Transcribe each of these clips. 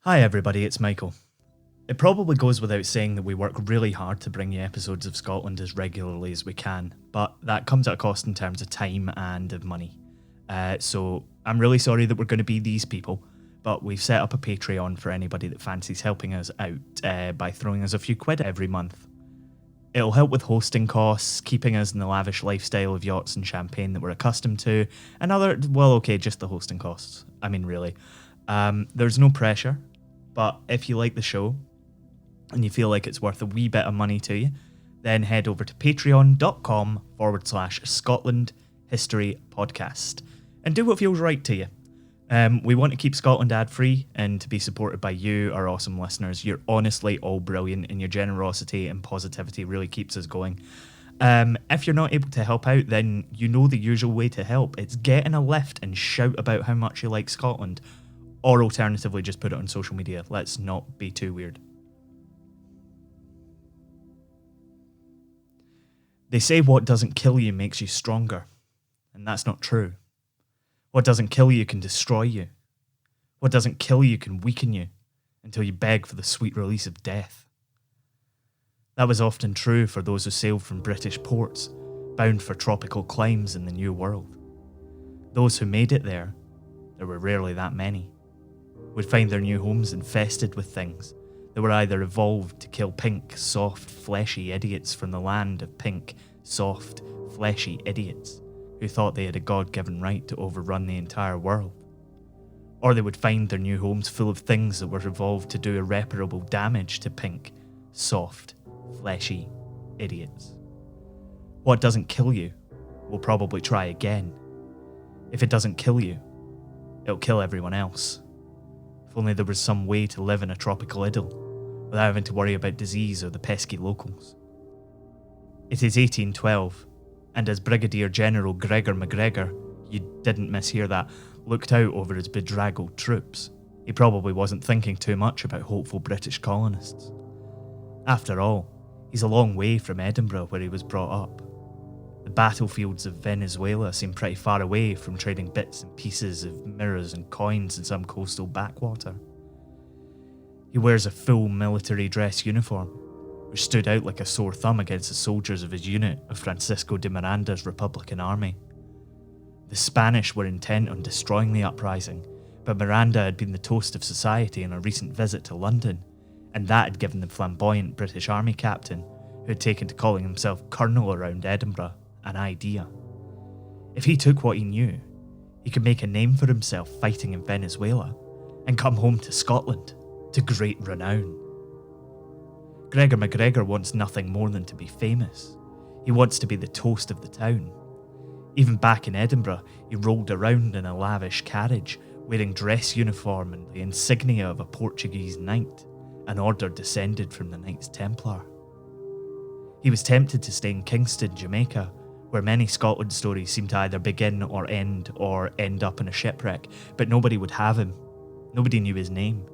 Hi everybody, it's Michael. It probably goes without saying that we work really hard to bring you episodes of Scotland as regularly as we can, but that comes at a cost in terms of time and of money. So I'm really sorry that we're going to be these people, but we've set up a Patreon for anybody that fancies helping us out by throwing us a few quid every month. It'll help with hosting costs, keeping us in the lavish lifestyle of yachts and champagne that we're accustomed to, and just the hosting costs. I mean, really. There's no pressure, but if you like the show and you feel like it's worth a wee bit of money to you, then head over to patreon.com/Scotland History Podcast and do what feels right to you. We want to keep Scotland ad-free and to be supported by you, our awesome listeners. You're honestly all brilliant, and your generosity and positivity really keeps us going. If you're not able to help out, then you know the usual way to help. It's get in a lift and shout about how much you like Scotland, or alternatively just put it on social media. Let's not be too weird. They say what doesn't kill you makes you stronger, and that's not true. What doesn't kill you can destroy you. What doesn't kill you can weaken you until you beg for the sweet release of death. That was often true for those who sailed from British ports, bound for tropical climes in the New World. Those who made it there were rarely that many, would find their new homes infested with things that were either evolved to kill pink, soft, fleshy idiots from the land of pink, soft, fleshy idiots who thought they had a God-given right to overrun the entire world. Or they would find their new homes full of things that were evolved to do irreparable damage to pink, soft, fleshy idiots. What doesn't kill you will probably try again. If it doesn't kill you, it'll kill everyone else. If only there was some way to live in a tropical idyll without having to worry about disease or the pesky locals. It is 1812, and as Brigadier General Gregor MacGregor, you didn't mishear that, looked out over his bedraggled troops, he probably wasn't thinking too much about hopeful British colonists. After all, he's a long way from Edinburgh where he was brought up. The battlefields of Venezuela seem pretty far away from trading bits and pieces of mirrors and coins in some coastal backwater. He wears a full military dress uniform, which stood out like a sore thumb against the soldiers of his unit of Francisco de Miranda's Republican Army. The Spanish were intent on destroying the uprising, but Miranda had been the toast of society on a recent visit to London, and that had given the flamboyant British Army captain, who had taken to calling himself Colonel around Edinburgh, an idea. If he took what he knew, he could make a name for himself fighting in Venezuela and come home to Scotland to great renown. Gregor MacGregor wants nothing more than to be famous. He wants to be the toast of the town. Even back in Edinburgh, he rolled around in a lavish carriage, wearing dress uniform and the insignia of a Portuguese knight, an order descended from the Knights Templar. He was tempted to stay in Kingston, Jamaica, where many Scotland stories seem to either begin or end up in a shipwreck, but nobody would have him. Nobody knew his name.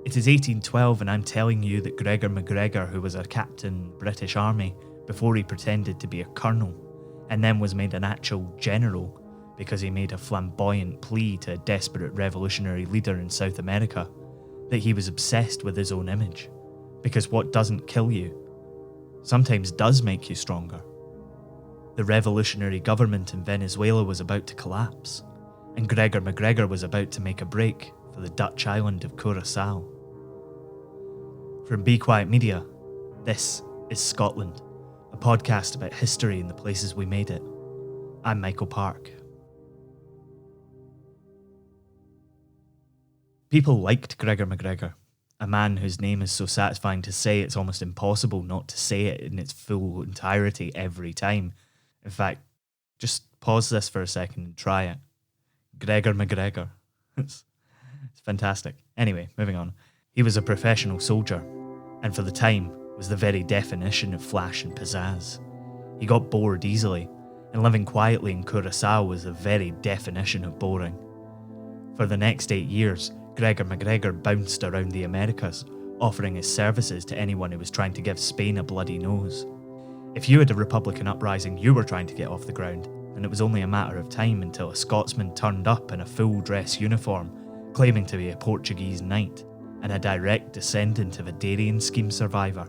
It is 1812, and I'm telling you that Gregor MacGregor, who was a captain in the British Army before he pretended to be a colonel, and then was made an actual general because he made a flamboyant plea to a desperate revolutionary leader in South America, that he was obsessed with his own image, because what doesn't kill you sometimes does make you stronger. The revolutionary government in Venezuela was about to collapse, and Gregor MacGregor was about to make a break for the Dutch island of Curaçao. From Be Quiet Media, this is Scotland, a podcast about history and the places we made it. I'm Michael Park. People liked Gregor MacGregor, a man whose name is so satisfying to say it's almost impossible not to say it in its full entirety every time. In fact, just pause this for a second and try it. Gregor MacGregor. It's fantastic. Anyway, moving on. He was a professional soldier, and for the time was the very definition of flash and pizzazz. He got bored easily, and living quietly in Curaçao was the very definition of boring. For the next 8 years, Gregor MacGregor bounced around the Americas, offering his services to anyone who was trying to give Spain a bloody nose. If you had a Republican uprising you were trying to get off the ground, then it was only a matter of time until a Scotsman turned up in a full dress uniform, claiming to be a Portuguese knight and a direct descendant of a Darien scheme survivor.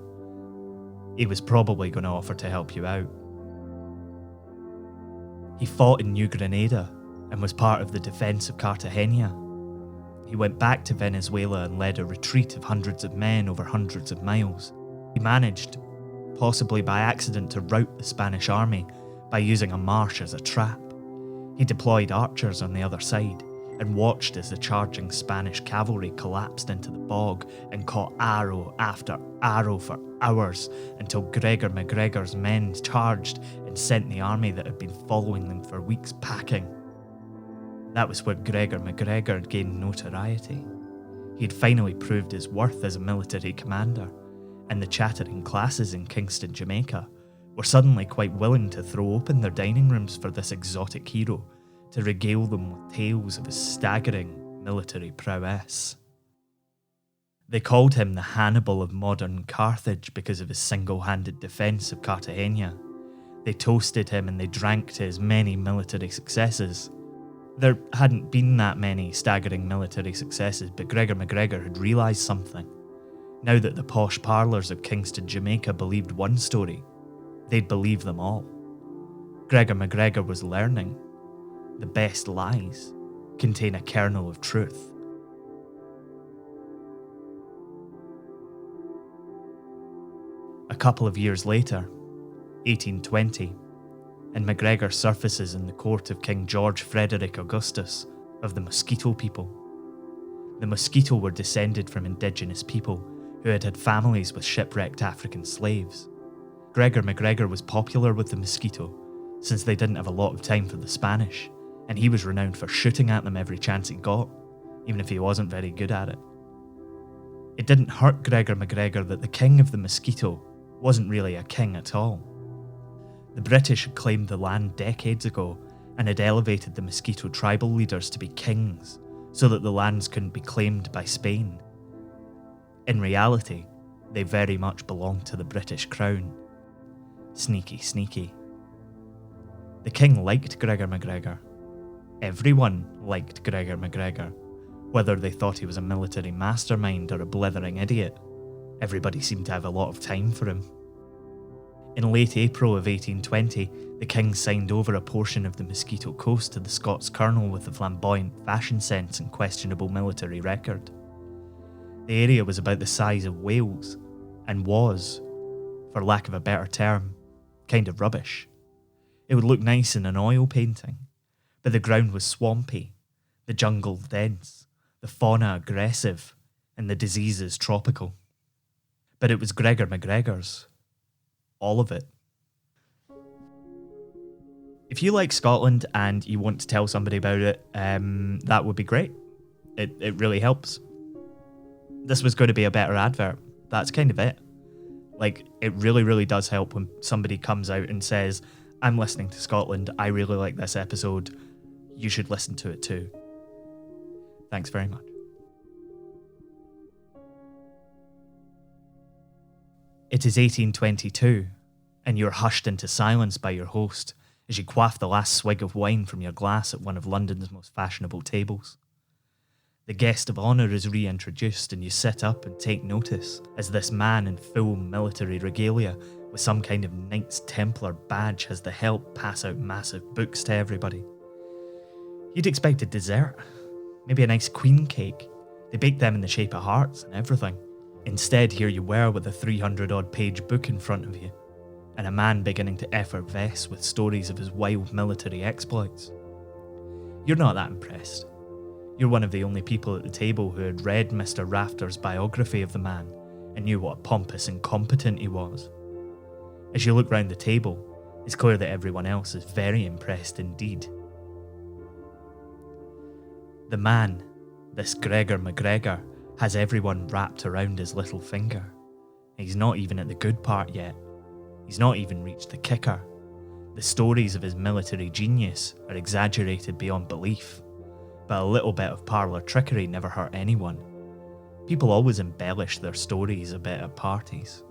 He was probably going to offer to help you out. He fought in New Granada and was part of the defence of Cartagena. He went back to Venezuela and led a retreat of hundreds of men over hundreds of miles. He managed, possibly by accident, to rout the Spanish army by using a marsh as a trap. He deployed archers on the other side and watched as the charging Spanish cavalry collapsed into the bog and caught arrow after arrow for hours until Gregor MacGregor's men charged and sent the army that had been following them for weeks packing. That was where Gregor MacGregor gained notoriety. He had finally proved his worth as a military commander, and the chattering classes in Kingston, Jamaica, were suddenly quite willing to throw open their dining rooms for this exotic hero to regale them with tales of his staggering military prowess. They called him the Hannibal of modern Carthage because of his single-handed defence of Cartagena. They toasted him and they drank to his many military successes. There hadn't been that many staggering military successes, but Gregor MacGregor had realised something. Now that the posh parlours of Kingston, Jamaica believed one story, they'd believe them all. Gregor MacGregor was learning. The best lies contain a kernel of truth. A couple of years later, 1820, and MacGregor surfaces in the court of King George Frederick Augustus of the Mosquito people. The Mosquito were descended from indigenous people who had had families with shipwrecked African slaves. Gregor MacGregor was popular with the Mosquito since they didn't have a lot of time for the Spanish, and he was renowned for shooting at them every chance he got, even if he wasn't very good at it. It didn't hurt Gregor MacGregor that the king of the Mosquito wasn't really a king at all. The British had claimed the land decades ago and had elevated the Mosquito tribal leaders to be kings so that the lands couldn't be claimed by Spain. In reality, they very much belonged to the British crown. Sneaky, sneaky. The king liked Gregor MacGregor. Everyone liked Gregor MacGregor, whether they thought he was a military mastermind or a blithering idiot. Everybody seemed to have a lot of time for him. In late April of 1820, the king signed over a portion of the Mosquito Coast to the Scots colonel with the flamboyant fashion sense and questionable military record. The area was about the size of Wales, and was, for lack of a better term, kind of rubbish. It would look nice in an oil painting, but the ground was swampy, the jungle dense, the fauna aggressive, and the diseases tropical. But it was Gregor MacGregor's. All of it. If you like Scotland and you want to tell somebody about it, that would be great. It really helps. This was going to be a better advert. That's kind of it. Like, it really, really does help when somebody comes out and says, I'm listening to Scotland, I really like this episode, you should listen to it too. Thanks very much. It is 1822, and you're hushed into silence by your host as you quaff the last swig of wine from your glass at one of London's most fashionable tables. The guest of honour is reintroduced, and you sit up and take notice as this man in full military regalia with some kind of Knights Templar badge has the help pass out massive books to everybody. You'd expect a dessert, maybe a nice queen cake. They bake them in the shape of hearts and everything. Instead, here you were with a 300-odd page book in front of you, and a man beginning to effervesce with stories of his wild military exploits. You're not that impressed. You're one of the only people at the table who had read Mr. Rafter's biography of the man and knew what a pompous incompetent he was. As you look round the table, it's clear that everyone else is very impressed indeed. The man, this Gregor MacGregor, has everyone wrapped around his little finger. He's not even at the good part yet. He's not even reached the kicker. The stories of his military genius are exaggerated beyond belief, but a little bit of parlour trickery never hurt anyone. People always embellish their stories a bit at parties.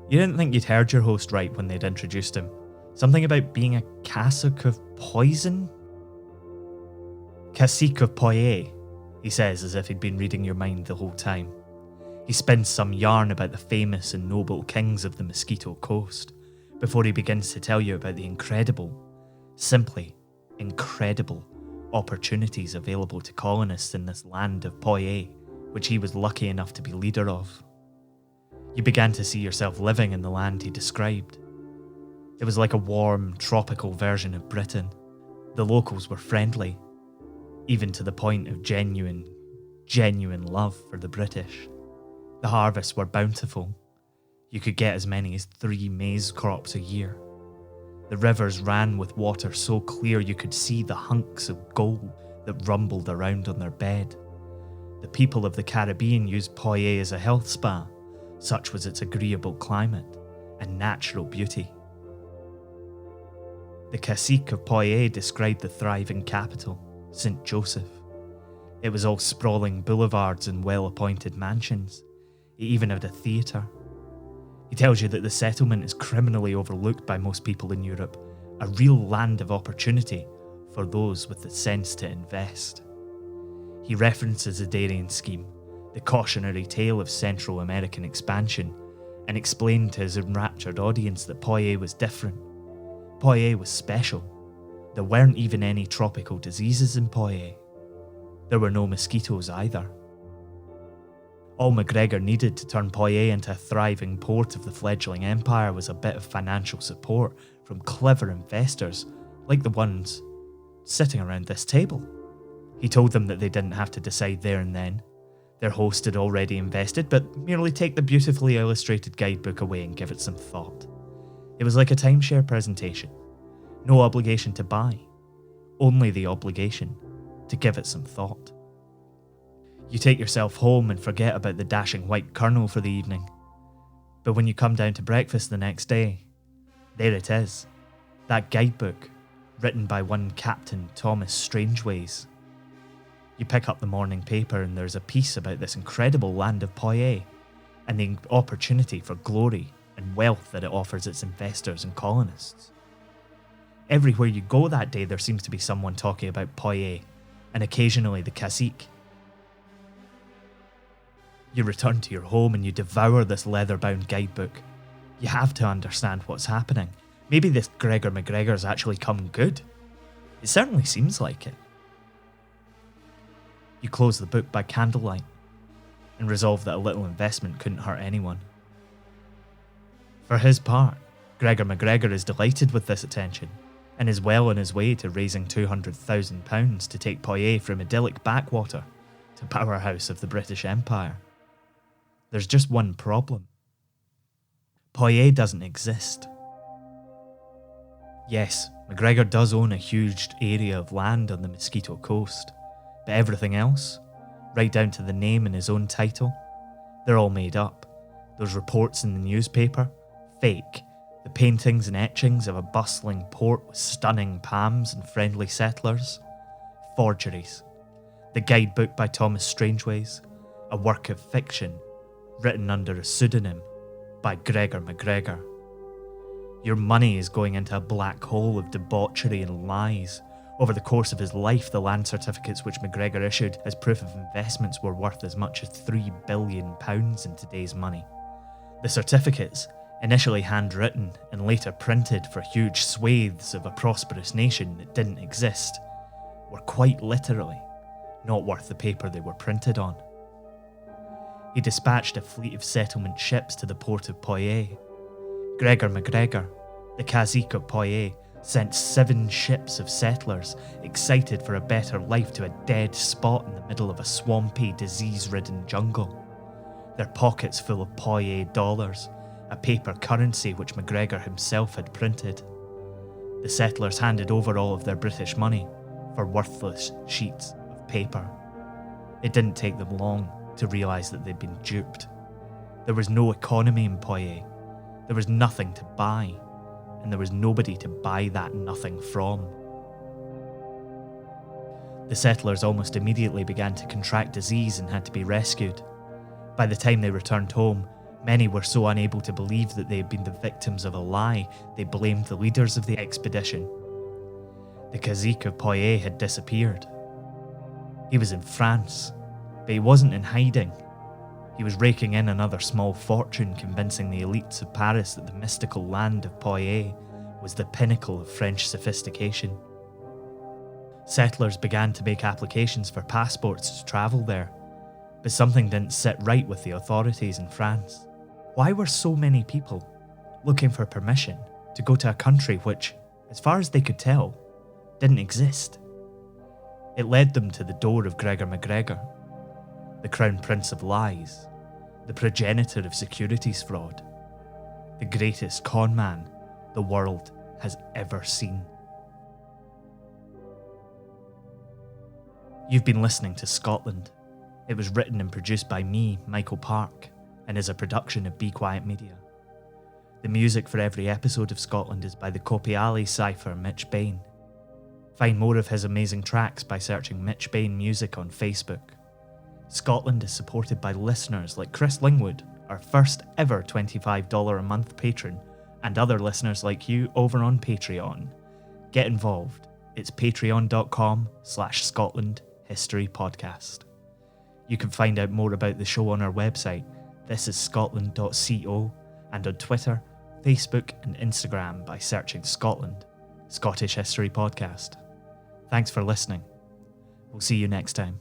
You didn't think you'd heard your host right when they'd introduced him. Something about being a cassock of poison? Cacique of Poye, he says as if he'd been reading your mind the whole time. He spins some yarn about the famous and noble kings of the Mosquito Coast before he begins to tell you about the incredible, simply incredible, opportunities available to colonists in this land of Poye, which he was lucky enough to be leader of. You began to see yourself living in the land he described. It was like a warm, tropical version of Britain. The locals were friendly, even to the point of genuine love for the British. The harvests were bountiful. You could get as many as 3 maize crops a year. The rivers ran with water so clear you could see the hunks of gold that rumbled around on their bed. The people of the Caribbean used Poye as a health spa, such was its agreeable climate and natural beauty. The Cacique of Poye described the thriving capital, St. Joseph. It was all sprawling boulevards and well-appointed mansions. It even had a theatre. He tells you that the settlement is criminally overlooked by most people in Europe, a real land of opportunity for those with the sense to invest. He references the Darien scheme, the cautionary tale of Central American expansion, and explained to his enraptured audience that Poye was different. Poye was special. There weren't even any tropical diseases in Poye. There were no mosquitoes either. All MacGregor needed to turn Poye into a thriving port of the fledgling empire was a bit of financial support from clever investors like the ones sitting around this table. He told them that they didn't have to decide there and then. Their host had already invested, but merely take the beautifully illustrated guidebook away and give it some thought. It was like a timeshare presentation. No obligation to buy, only the obligation to give it some thought. You take yourself home and forget about the dashing white colonel for the evening. But when you come down to breakfast the next day, there it is, that guidebook, written by one Captain Thomas Strangeways. You pick up the morning paper and there's a piece about this incredible land of Poye and the opportunity for glory and wealth that it offers its investors and colonists. Everywhere you go that day there seems to be someone talking about Poye, and occasionally the Cacique. You return to your home and you devour this leather-bound guidebook. You have to understand what's happening. Maybe this Gregor MacGregor's actually come good. It certainly seems like it. You close the book by candlelight and resolve that a little investment couldn't hurt anyone. For his part, Gregor MacGregor is delighted with this attention and is well on his way to raising £200,000 to take Poye from idyllic backwater to powerhouse of the British Empire. There's just one problem. Poye doesn't exist. Yes, MacGregor does own a huge area of land on the Mosquito Coast, but everything else, right down to the name and his own title, they're all made up. Those reports in the newspaper, fake. The paintings and etchings of a bustling port with stunning palms and friendly settlers, forgeries. The guidebook by Thomas Strangeways, a work of fiction written under a pseudonym by Gregor MacGregor. Your money is going into a black hole of debauchery and lies. Over the course of his life, the land certificates which MacGregor issued as proof of investments were worth as much as £3 billion in today's money. The certificates, initially handwritten and later printed for huge swathes of a prosperous nation that didn't exist, were quite literally not worth the paper they were printed on. He dispatched a fleet of settlement ships to the port of Poye. Gregor MacGregor, the Cacique of Poye, sent 7 ships of settlers excited for a better life to a dead spot in the middle of a swampy, disease-ridden jungle. Their pockets full of Poye dollars, a paper currency which MacGregor himself had printed. The settlers handed over all of their British money for worthless sheets of paper. It didn't take them long to realise that they'd been duped. There was no economy in Poye. There was nothing to buy, and there was nobody to buy that nothing from. The settlers almost immediately began to contract disease and had to be rescued. By the time they returned home, many were so unable to believe that they had been the victims of a lie, they blamed the leaders of the expedition. The Cacique of Poye had disappeared. He was in France, but he wasn't in hiding. He was raking in another small fortune, convincing the elites of Paris that the mystical land of Poitiers was the pinnacle of French sophistication. Settlers began to make applications for passports to travel there, but something didn't sit right with the authorities in France. Why were so many people looking for permission to go to a country which, as far as they could tell, didn't exist? It led them to the door of Gregor MacGregor, the Crown Prince of Lies, the progenitor of securities fraud, the greatest conman the world has ever seen. You've been listening to Scotland. It was written and produced by me, Michael Park, and is a production of Be Quiet Media. The music for every episode of Scotland is by the Copiale cipher Mitch Bain. Find more of his amazing tracks by searching Mitch Bain Music on Facebook. Scotland is supported by listeners like Chris Lingwood, our first ever $25 a month patron, and other listeners like you over on Patreon. Get involved. It's patreon.com/Scotland History Podcast. You can find out more about the show on our website, thisisscotland.co, and on Twitter, Facebook and Instagram by searching Scotland, Scottish History Podcast. Thanks for listening. We'll see you next time.